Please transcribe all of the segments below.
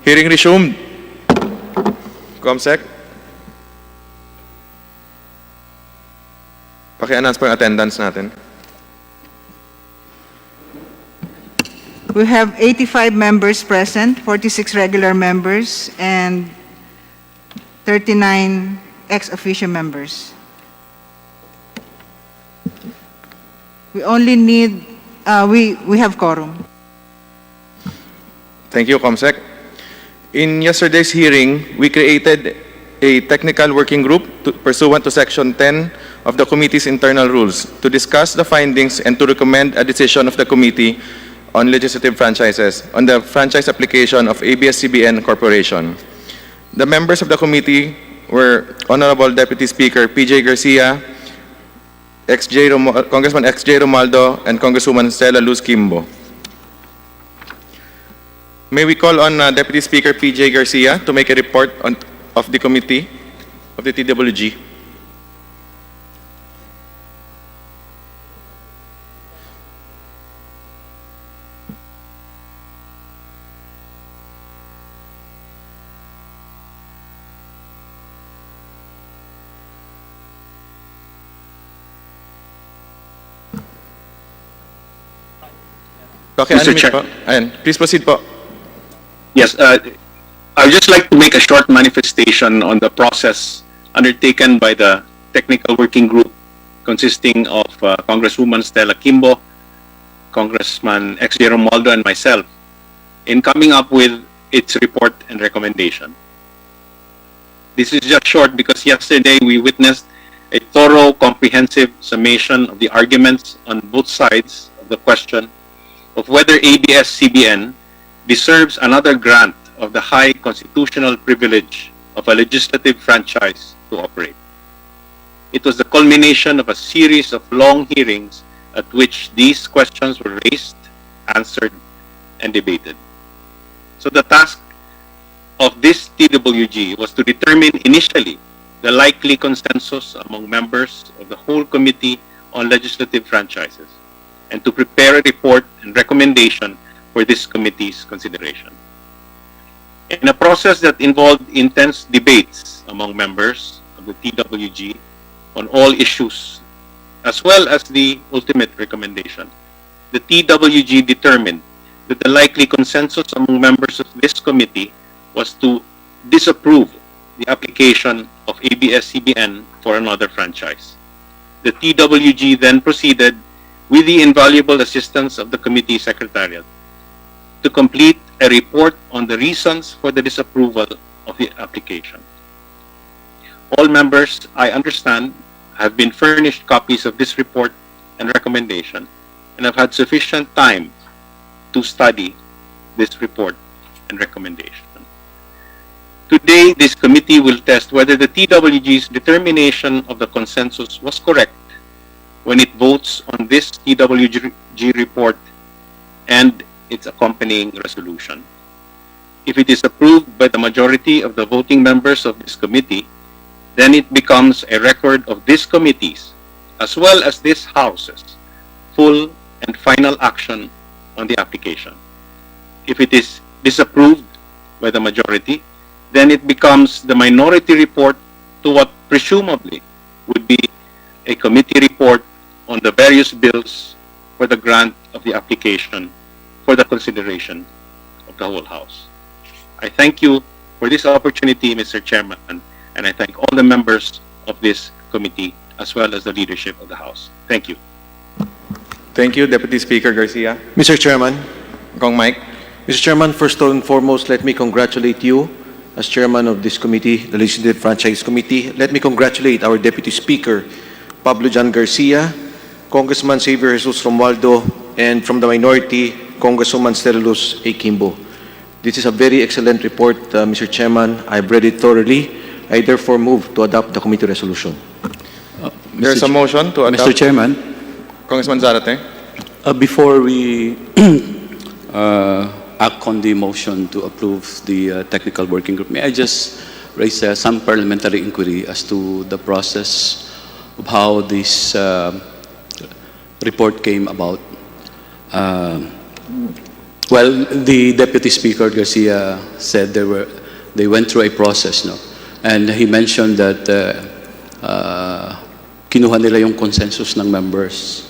Hearing resumed. Comsec. Paki-announce po yung attendance natin. We have 85 members present, 46 regular members, and 39 ex-officio members. We only need, we have quorum. Thank you, Comsec. In yesterday's hearing, we created a technical working group pursuant to Section 10 of the committee's internal rules to discuss the findings and to recommend a decision of the committee on legislative franchises on the franchise application of ABS-CBN Corporation. The members of the committee were Honorable Deputy Speaker P.J. Garcia, Congressman X.J. Romaldo, and Congresswoman Stella Luz Kimbo. May we call on Deputy Speaker P.J. Garcia to make a report of the committee of the TWG. Okay, Mr. Chair. Ayan, please proceed po. Yes, I would just like to make a short manifestation on the process undertaken by the technical working group consisting of Congresswoman Stella Kimbo, Congressman X.J. Romaldo, and myself in coming up with its report and recommendation. This is just short because yesterday we witnessed a thorough, comprehensive summation of the arguments on both sides of the question of whether ABS-CBN deserves another grant of the high constitutional privilege of a legislative franchise to operate. It was the culmination of a series of long hearings at which these questions were raised, answered, and debated. So the task of this TWG was to determine initially the likely consensus among members of the whole Committee on Legislative Franchises, and to prepare a report and recommendation for this committee's consideration. In a process that involved intense debates among members of the TWG on all issues, as well as the ultimate recommendation, the TWG determined that the likely consensus among members of this committee was to disapprove the application of ABS-CBN for another franchise. The TWG then proceeded with the invaluable assistance of the committee secretariat to complete a report on the reasons for the disapproval of the application. All members, I understand, have been furnished copies of this report and recommendation and have had sufficient time to study this report and recommendation. Today, this committee will test whether the TWG's determination of the consensus was correct when it votes on this TWG report and its accompanying resolution. If it is approved by the majority of the voting members of this committee, then it becomes a record of this committee's, as well as this House's, full and final action on the application. If it is disapproved by the majority, then it becomes the minority report to what presumably would be a committee report on the various bills for the grant of the application for the consideration of the whole House. I thank you for this opportunity, Mr. Chairman, and I thank all the members of this committee as well as the leadership of the House. Thank you. Thank you, Deputy Speaker Garcia. Mr. Chairman, Kong Mike. Mr. Chairman, first and foremost, let me congratulate you as chairman of this committee, the Legislative Franchise Committee. Let me congratulate our Deputy Speaker, Pablo Jan Garcia, Congressman Xavier Jesus Romualdo, and from the minority, Congresswoman Stella Luz Kimbo. This is a very excellent report, Mr. Chairman. I've read it thoroughly. I therefore move to adopt the committee resolution. There's a motion to adopt. Mr. Chairman, Congressman Zarate. before we act on the motion to approve the technical working group, may I just raise some parliamentary inquiry as to the process of how this report came about. Well, the Deputy Speaker Garcia said they went through a process, no? And he mentioned that kinuha nila yung consensus ng members.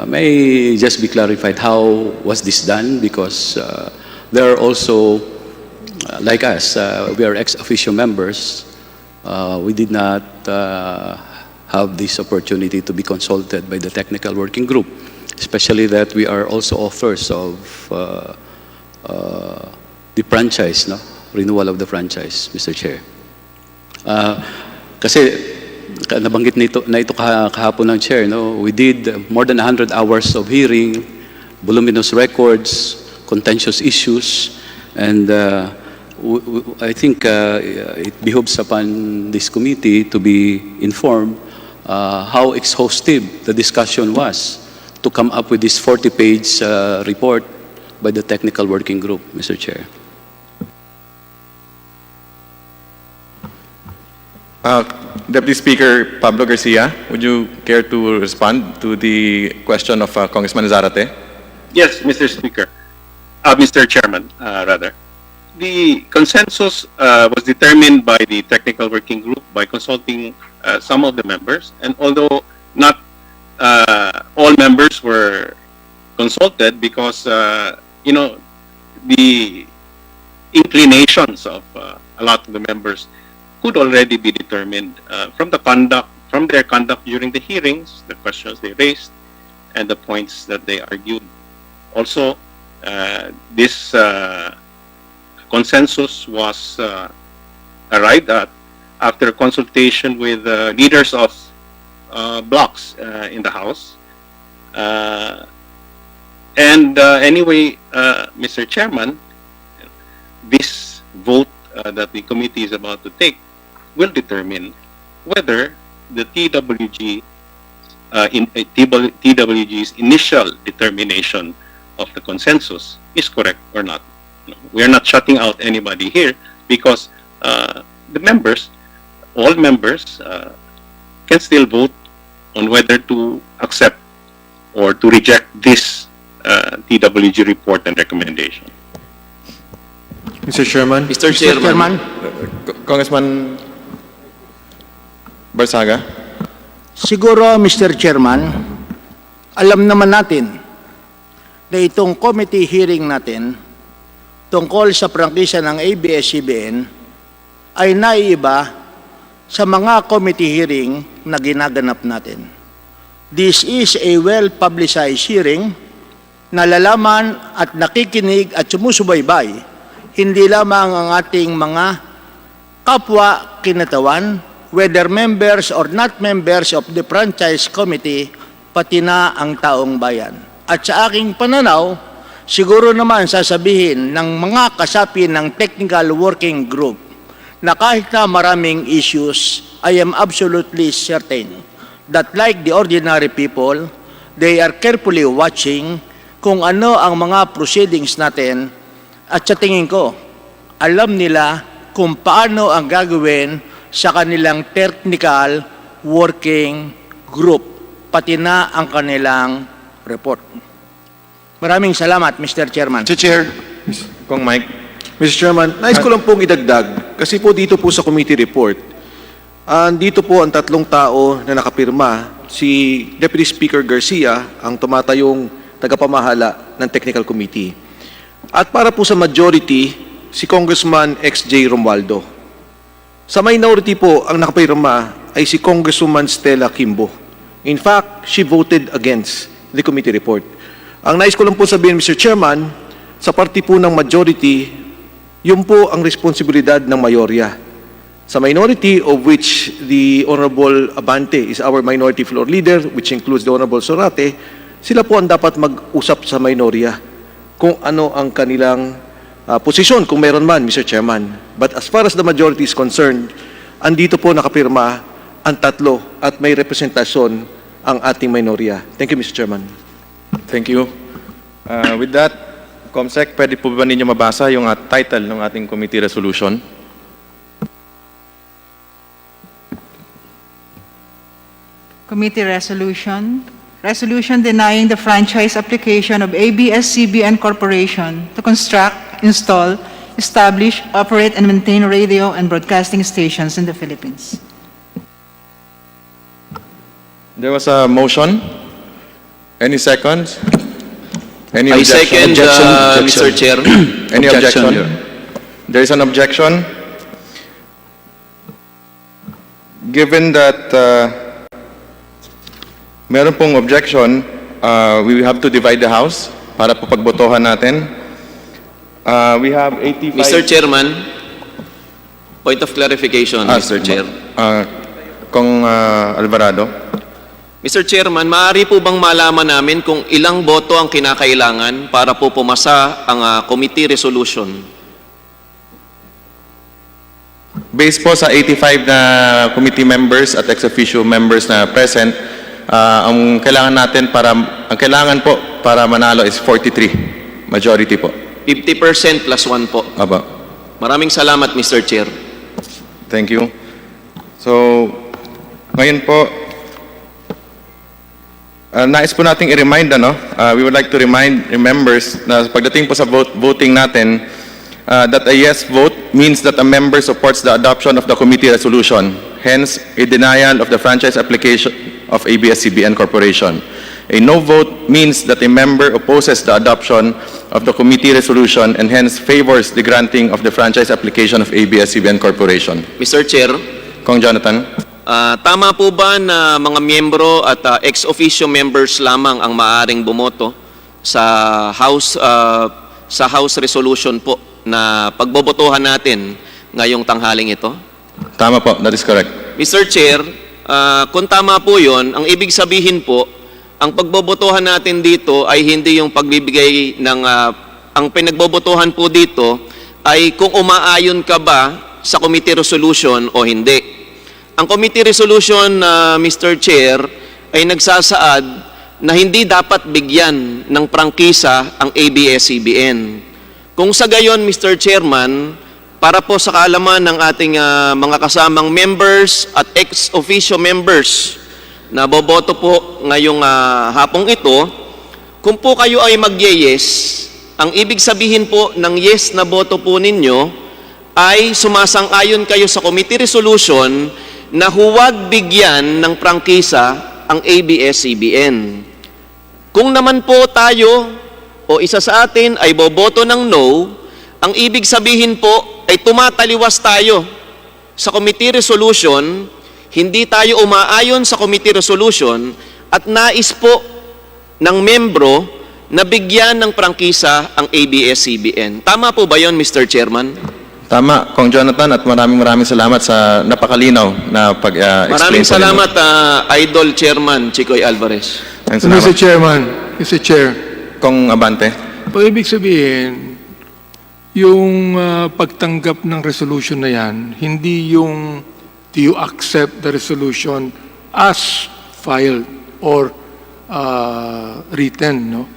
May just be clarified how was this done, because there are also, like us, we are ex-officio members. We did not have this opportunity to be consulted by the technical working group, especially that we are also authors of the franchise, no? Renewal of the franchise, Mr. Chair. Kasi nabanggit na ito kahapon ng Chair, no? We did more than 100 hours of hearing, voluminous records, contentious issues, and I think it behoves upon this committee to be informed how exhaustive the discussion was to come up with this 40-page report by the technical working group, Mr. Chair. Deputy Speaker Pablo Garcia, would you care to respond to the question of Congressman Zarate? Yes, Mr. Speaker. Mr. Chairman, rather. The consensus was determined by the technical working group by consulting some of the members, and although not all members were consulted, because you know, the inclinations of a lot of the members could already be determined from their conduct during the hearings, the questions they raised, and the points that they argued. Also, this consensus was arrived at after consultation with leaders of blocks in the House. Anyway, Mr. Chairman, this vote that the committee is about to take will determine whether the TWG's initial determination of the consensus is correct or not. We are not shutting out anybody here, because the members, all members, can still vote on whether to accept or to reject this TWG report and recommendation. Mr. Chairman. Mr. Chairman. Congressman Barsaga? Siguro, Mr. Chairman, alam naman natin na itong committee hearing natin tungkol sa prangkisa ng ABS-CBN ay naiiba sa mga committee hearing na ginaganap natin. This is a well-publicized hearing na lalaman at nakikinig at sumusubaybay hindi lamang ang ating mga kapwa kinatawan, whether members or not members of the franchise committee, pati na ang taong bayan. At sa aking pananaw, siguro naman sasabihin ng mga kasapi ng technical working group na kahit na maraming issues, I am absolutely certain that like the ordinary people, they are carefully watching kung ano ang mga proceedings natin, at sa tingin ko, alam nila kung paano ang gagawin sa kanilang technical working group, pati na ang kanilang report. Maraming salamat, Mr. Chairman. Mr. Chair. Kong Mike? Mr. Chairman, nais ko lang pong idagdag, kasi po dito po sa committee report, dito po ang tatlong tao na nakapirma, si Deputy Speaker Garcia, ang tumatayong tagapamahala ng technical committee. At para po sa majority, si Congressman XJ Romualdo. Sa minority po, ang nakapirma ay si Congresswoman Stella Kimbo. In fact, she voted against the committee report. Ang nais ko lang po sabihin, Mr. Chairman, sa party po ng majority, yun po ang responsibilidad ng mayorya. Sa minority, of which the Honorable Abante is our minority floor leader, which includes the Honorable Sorate, sila po ang dapat mag-usap sa minorya kung ano ang kanilang posisyon, kung meron man, Mr. Chairman. But as far as the majority is concerned, andito po nakapirma ang tatlo at may representasyon ang ating minorya. Thank you, Mr. Chairman. Thank you. With that, Comsec, pwede po ba ninyo mabasa yung title ng ating committee resolution? Committee Resolution, resolution denying the franchise application of ABS-CBN Corporation to construct, install, establish, operate, and maintain radio and broadcasting stations in the Philippines. There was a motion. Any seconds? Any I objection? second, Mr. Chair. Any Objection, objection? Your- There is an objection. Given that meron pong objection, we have to divide the House para po pagbotohan natin. We have 85... Mr. Chairman, point of clarification, Mr. Chair. Kong Alvarado. Mr. Chairman, maaari po bang malaman namin kung ilang boto ang kinakailangan para po pumasa ang committee resolution? Based po sa 85 na committee members at ex-officio members na present, ang kailangan po para manalo is 43. Majority po. 50% plus 1 po. Aba. Maraming salamat, Mr. Chair. Thank you. So, ngayon po, nais po nating i-remind, we would like to remind members na pagdating po sa voting natin, that a yes vote means that a member supports the adoption of the committee resolution, hence a denial of the franchise application of ABS-CBN Corporation. A no vote means that a member opposes the adoption of the committee resolution and hence favors the granting of the franchise application of ABS-CBN Corporation. Mr. Chair, Kong Jonathan? tama po ba na mga miyembro at ex-officio members lamang ang maaaring bumoto sa House resolution po na pagbobotohan natin ngayong tanghaling ito? Tama po, that is correct. Mr. Chair, kung tama po yun, ang ibig sabihin po, ang pagbobotohan natin dito ay hindi yung pagbibigay ng, ang pinagbobotohan po dito ay kung umaayon ka ba sa committee resolution o hindi. Ang committee resolution, Mr. Chair, ay nagsasaad na hindi dapat bigyan ng prangkisa ang ABS-CBN. Kung sa gayon, Mr. Chairman, para po sa kaalaman ng ating mga kasamang members at ex-officio members na boboto po ngayong hapong ito, kung po kayo ay mag-yes, ang ibig sabihin po ng yes na boto po ninyo ay sumasang-ayon kayo sa committee resolution na huwag bigyan ng prangkisa ang ABS-CBN. Kung naman po tayo o isa sa atin ay boboto ng no, ang ibig sabihin po ay tumataliwas tayo sa committee resolution, hindi tayo umaayon sa committee resolution at nais po ng membro na bigyan ng prangkisa ang ABS-CBN. Tama po ba yon, Mr. Chairman? Tama, Kong Jonathan, at maraming salamat sa napakalinaw na pag-explain. Maraming salamat, Idol Chairman Chicoy Alvarez. Mr. Chairman, Mr. Chair, Kong Abante. ibig sabihin, yung pagtanggap ng resolution na yan, hindi yung do you accept the resolution as filed or written, no?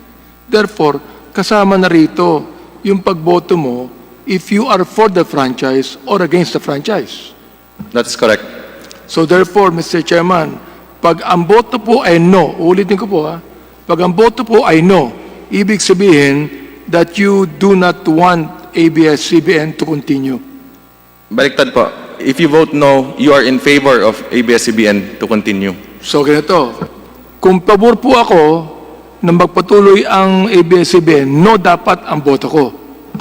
Therefore, kasama na rito yung pagboto mo if you are for the franchise or against the franchise. That's correct. So therefore, Mr. Chairman, pag ang boto po ay no, ulitin ko po pag ang boto po ay no, ibig sabihin that you do not want ABS-CBN to continue. Baliktad po. If you vote no, you are in favor of ABS-CBN to continue. So ganito, kung pabor po ako na magpatuloy ang ABS-CBN, no dapat ang boto ko.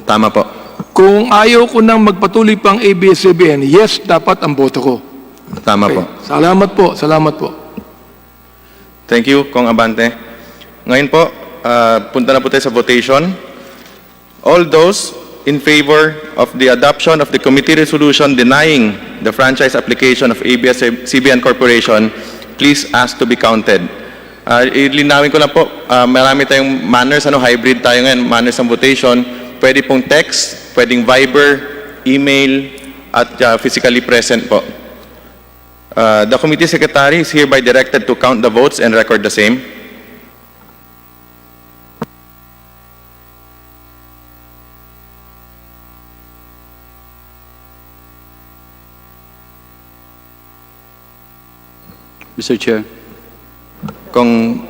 Tama po. Kung ayaw ko nang magpatuloy pang ABS-CBN, yes dapat ang boto ko. Tama po. Salamat po, salamat po. Thank you, Kong Abante. Ngayon po, punta na po tayo sa votation. All those in favor of the adoption of the committee resolution denying the franchise application of ABS-CBN Corporation, please ask to be counted. Ilinawin ko lang po, marami tayong manners, hybrid tayo ngayon, manners ng votation. Pwede pong text, pwedeng Viber, email, at physically present po. The committee secretary is hereby directed to count the votes and record the same. Mr. Chair. Kung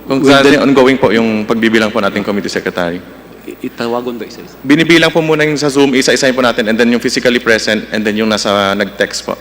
Kung With Zarate, the- ongoing po yung pagbibilang po nating committee secretary. Itawagon ba isa-isa? Binibilang po muna yung sa Zoom, isa-isahin po natin, and then yung physically present, and then yung nasa nag-text po.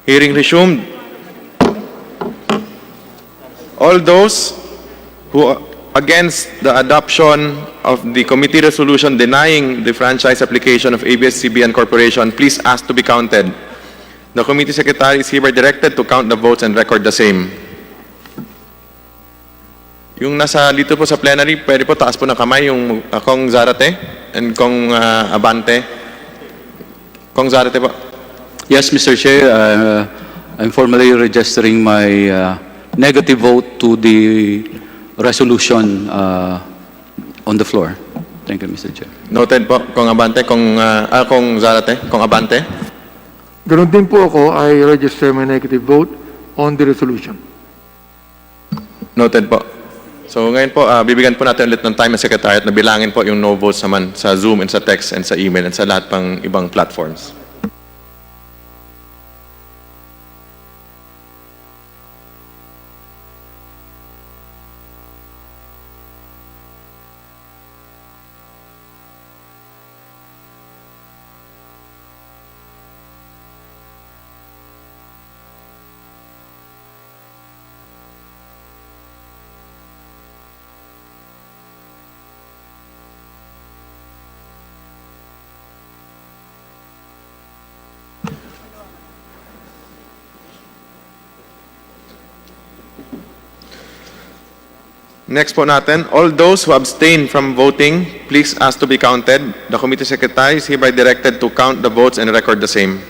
Hearing resumed. All those who are against the adoption of the committee resolution denying the franchise application of ABS-CBN Corporation, please ask to be counted. The committee secretary is hereby directed to count the votes and record the same. Yung nasa dito po sa plenary, pwede po taas po ng kamay yung Kong Zarate and Kong Abante. Kong Zarate po. Yes, Mr. Chair, I'm formally registering my negative vote to the resolution on the floor. Thank you, Mr. Chair. Noted po, Kong Abante, Kong Zarate, Kong Abante. Ganon din po ako, I register my negative vote on the resolution. Noted po. So ngayon po, bibigyan po natin ulit ng time ng Secretariat na bilangin po yung no votes naman sa Zoom and sa text and sa email and sa lahat pang ibang platforms. Next po natin, all those who abstain from voting, please ask to be counted. The committee secretary is hereby directed to count the votes and record the same.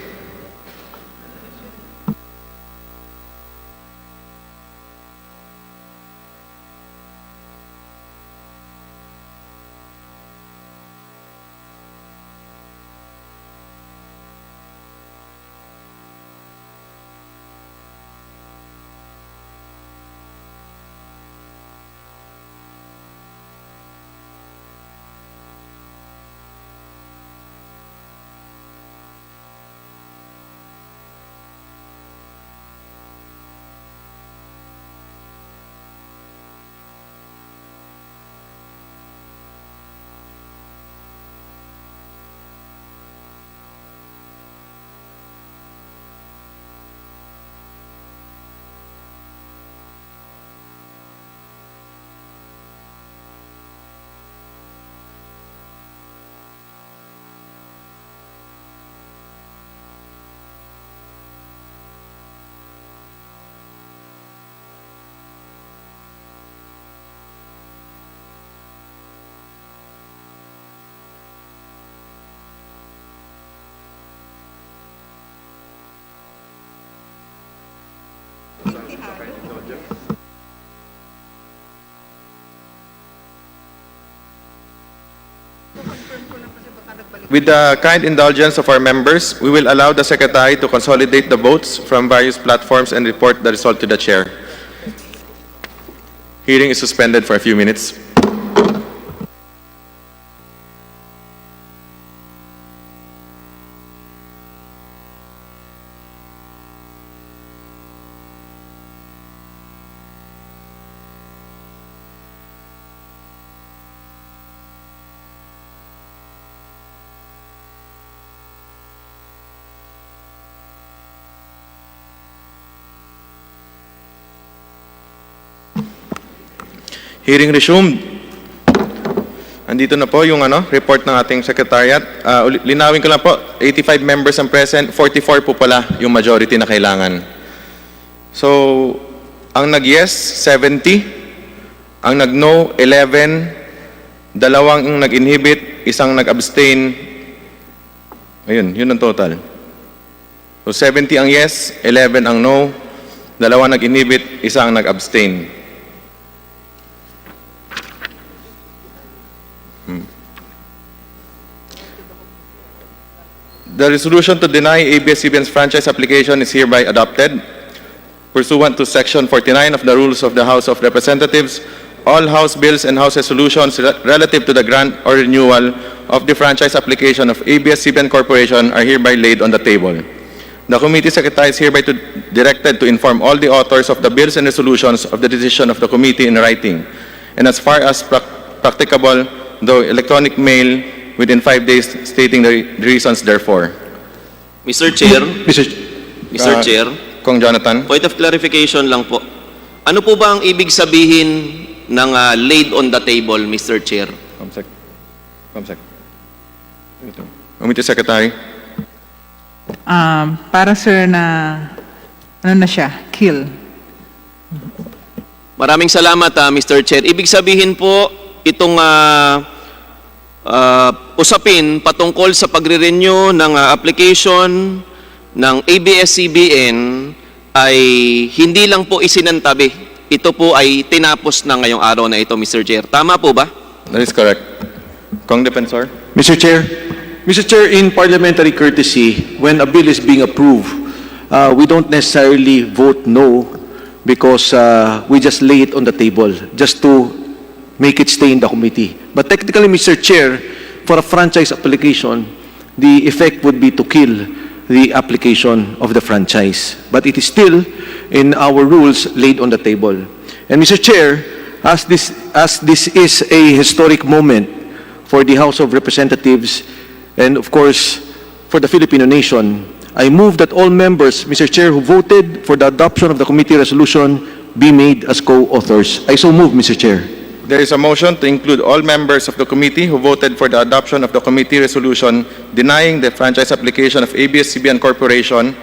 With the kind indulgence of our members, we will allow the Secretary to consolidate the votes from various platforms and report the result to the Chair. Hearing is suspended for a few minutes. Hearing resumed. Andito na po yung report ng ating secretariat. Linawin ko lang po, 85 members ang present, 44 po pala yung majority na kailangan. So, ang nag-yes, 70. Ang nag-no, 11. Dalawang nag-inhibit, isang nag-abstain. Ayun, yun ang total. So, 70 ang yes, 11 ang no. Dalawang nag-inhibit, isang nag-abstain. The resolution to deny ABS-CBN's franchise application is hereby adopted. Pursuant to Section 49 of the Rules of the House of Representatives, all House bills and House resolutions relative to the grant or renewal of the franchise application of ABS-CBN Corporation are hereby laid on the table. The committee secretary is hereby directed to inform all the authors of the bills and resolutions of the decision of the committee in writing, and as far as practicable, though electronic mail, within 5 days stating the reasons therefore. Mr. Chair, Uh, Chair, Kong Jonathan. point of clarification lang po. Ano po ba ang ibig sabihin ng laid on the table, Mr. Chair? Comsec. Committee Secretary. Para sir na, na siya, kill. Maraming salamat, Mr. Chair. Ibig sabihin po, itong usapin patungkol sa pagre-renew ng application ng ABS-CBN ay hindi lang po isinantabi. Ito po ay tinapos na ngayong araw na ito, Mr. Chair. Tama po ba? That is correct. Kong Defensor. Mr. Chair, in parliamentary courtesy, when a bill is being approved, we don't necessarily vote no because we just lay it on the table just to make it stay in the committee. But technically, Mr. Chair, for a franchise application, the effect would be to kill the application of the franchise. But it is still in our rules laid on the table. And Mr. Chair, as this is a historic moment for the House of Representatives and of course for the Filipino nation, I move that all members, Mr. Chair, who voted for the adoption of the committee resolution be made as co-authors. I so move, Mr. Chair. There is a motion to include all members of the committee who voted for the adoption of the committee resolution denying the franchise application of ABS-CBN Corporation.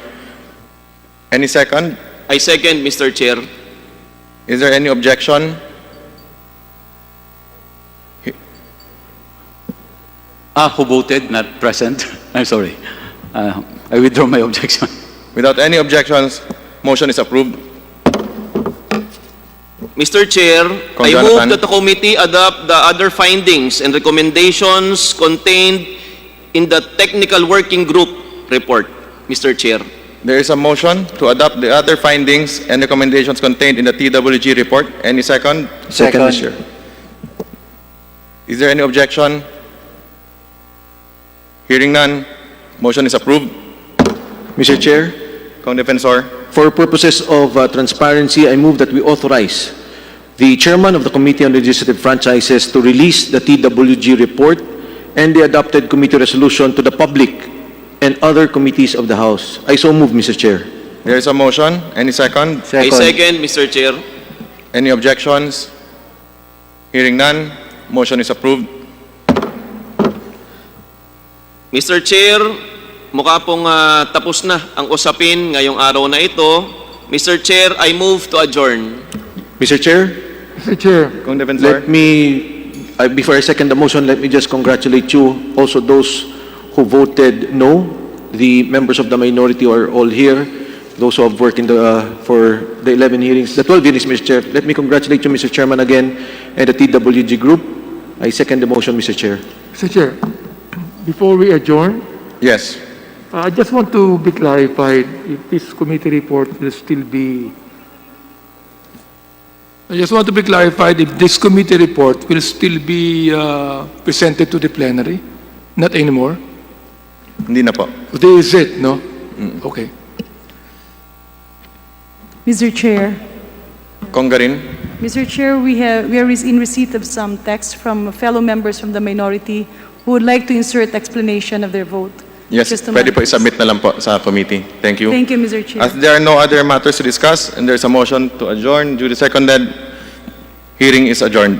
Any second? I second, Mr. Chair. Is there any objection? Who voted, not present? I'm sorry. I withdraw my objection. Without any objections, motion is approved. Mr. Chair, Kong I Jonathan. move that the committee adopt the other findings and recommendations contained in the technical working group report, Mr. Chair. There is a motion to adopt the other findings and recommendations contained in the TWG report. Any second? Second, Mr. Chair. Is there any objection? Hearing none, motion is approved. Mr. Chair, Kong Defensor. for purposes of transparency, I move that we authorize the chairman of the Committee on Legislative Franchises to release the TWG report and the adopted committee resolution to the public and other committees of the House. I so move, Mr. Chair. There is a motion. Any second? I second, Mr. Chair. Any objections? Hearing none, motion is approved. Mr. Chair, mukha pong tapos na ang usapin ngayong araw na ito. Mr. Chair, I move to adjourn. Mr. Chair, Mr. Chair, Kong Defensor. let me, before I second the motion, let me just congratulate you, also those who voted no. The members of the minority are all here. Those who have worked for the 11 hearings, the 12 hearings, Mr. Chair. Let me congratulate you, Mr. Chairman, again, and the TWG group. I second the motion, Mr. Chair. Mr. Chair, before we adjourn, Yes. I just want to be clarified if this committee report will still be... I just want to be clarified if this committee report will still be presented to the plenary, not anymore. Hindi na po. This is it, no? Okay. Mr. Chair, Kong Garin. Mr. Chair, we are in receipt of some text from fellow members from the minority who would like to insert explanation of their vote. Yes, Just a pwede moment, po please. i-submit na lang po sa committee. Thank you. Thank you, Mr. Chair. As there are no other matters to discuss and there's a motion to adjourn, duly seconded, hearing is adjourned.